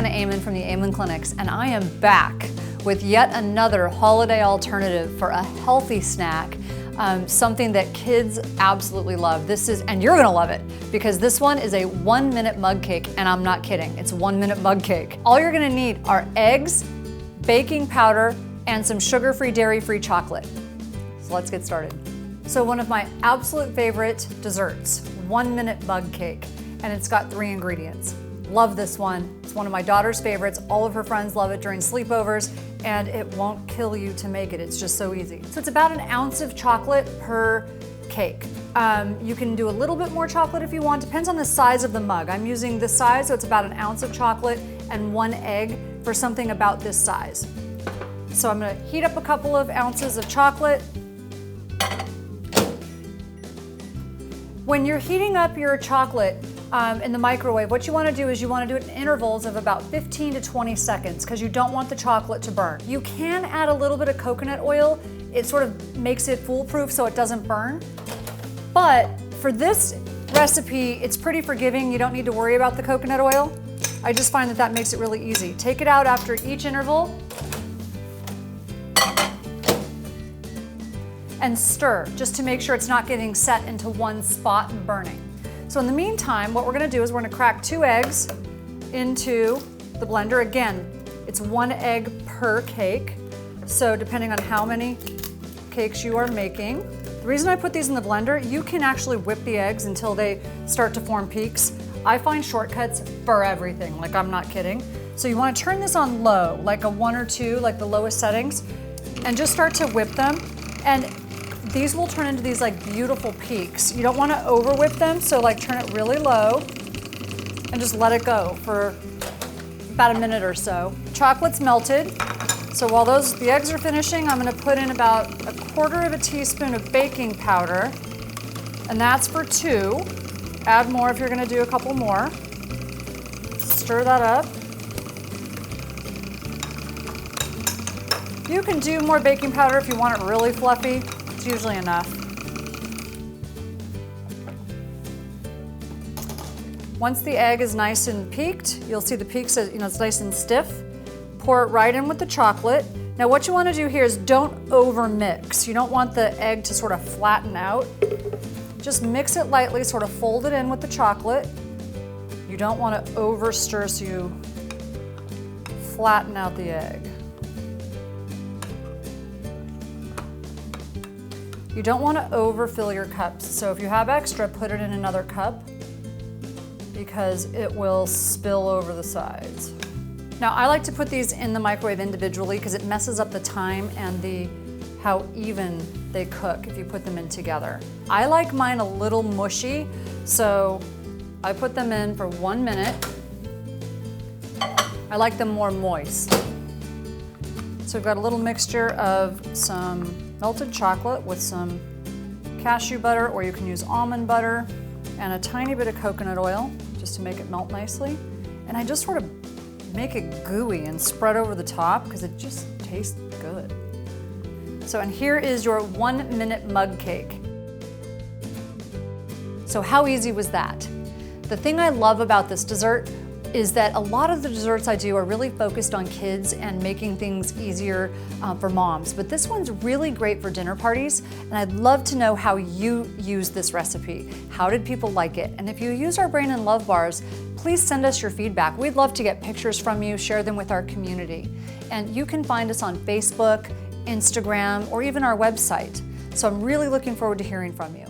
Tana Amen from the Amen Clinics, and I am back with yet another holiday alternative for a healthy snack, something that kids absolutely love. And you're gonna love it, because this one is a 1-minute mug cake, and I'm not kidding, it's a 1-minute mug cake. All you're gonna need are eggs, baking powder, and some sugar-free, dairy-free chocolate. So let's get started. So one of my absolute favorite desserts, 1-minute mug cake, and it's got 3 ingredients. Love this one. It's one of my daughter's favorites. All of her friends love it during sleepovers, and it won't kill you to make it. It's just so easy. So it's about 1 ounce of chocolate per cake. You can do a little bit more chocolate if you want. Depends on the size of the mug. I'm using this size, so it's about 1 ounce of chocolate and 1 egg for something about this size. So I'm gonna heat up a couple of ounces of chocolate. When you're heating up your chocolate in the microwave, what you want to do is you want to do it in intervals of about 15 to 20 seconds because you don't want the chocolate to burn. You can add a little bit of coconut oil. It sort of makes it foolproof so it doesn't burn. But for this recipe, it's pretty forgiving. You don't need to worry about the coconut oil. I just find that that makes it really easy. Take it out after each interval and stir just to make sure it's not getting set into one spot and burning. So in the meantime, what we're gonna do is we're gonna crack 2 eggs into the blender. Again, it's 1 egg per cake. So depending on how many cakes you are making. The reason I put these in the blender, you can actually whip the eggs until they start to form peaks. I find shortcuts for everything, like I'm not kidding. So you wanna turn this on low, like a 1 or 2, like the lowest settings, and just start to whip them. And these will turn into these like beautiful peaks. You don't want to over whip them, so like turn it really low and just let it go for about 1 minute or so. Chocolate's melted, so while the eggs are finishing, I'm going to put in about 1/4 teaspoon of baking powder, and that's for 2. Add more if you're going to do a couple more. Stir that up. You can do more baking powder if you want it really fluffy. It's usually enough. Once the egg is nice and peaked, you'll see the peaks, it's nice and stiff. Pour it right in with the chocolate. Now what you want to do here is don't over mix. You don't want the egg to sort of flatten out. Just mix it lightly, sort of fold it in with the chocolate. You don't want to over stir so you flatten out the egg. You don't want to overfill your cups, so if you have extra, put it in another cup because it will spill over the sides. Now, I like to put these in the microwave individually because it messes up the time and how even they cook if you put them in together. I like mine a little mushy, so I put them in for 1 minute. I like them more moist. So we've got a little mixture of some melted chocolate with some cashew butter, or you can use almond butter, and a tiny bit of coconut oil just to make it melt nicely. And I just sort of make it gooey and spread over the top because it just tastes good. So, and here is your 1-minute mug cake. So how easy was that? The thing I love about this dessert is that a lot of the desserts I do are really focused on kids and making things easier for moms. But this one's really great for dinner parties, and I'd love to know how you use this recipe. How did people like it? And if you use our Brain and Love bars, please send us your feedback. We'd love to get pictures from you, share them with our community. And you can find us on Facebook, Instagram, or even our website. So I'm really looking forward to hearing from you.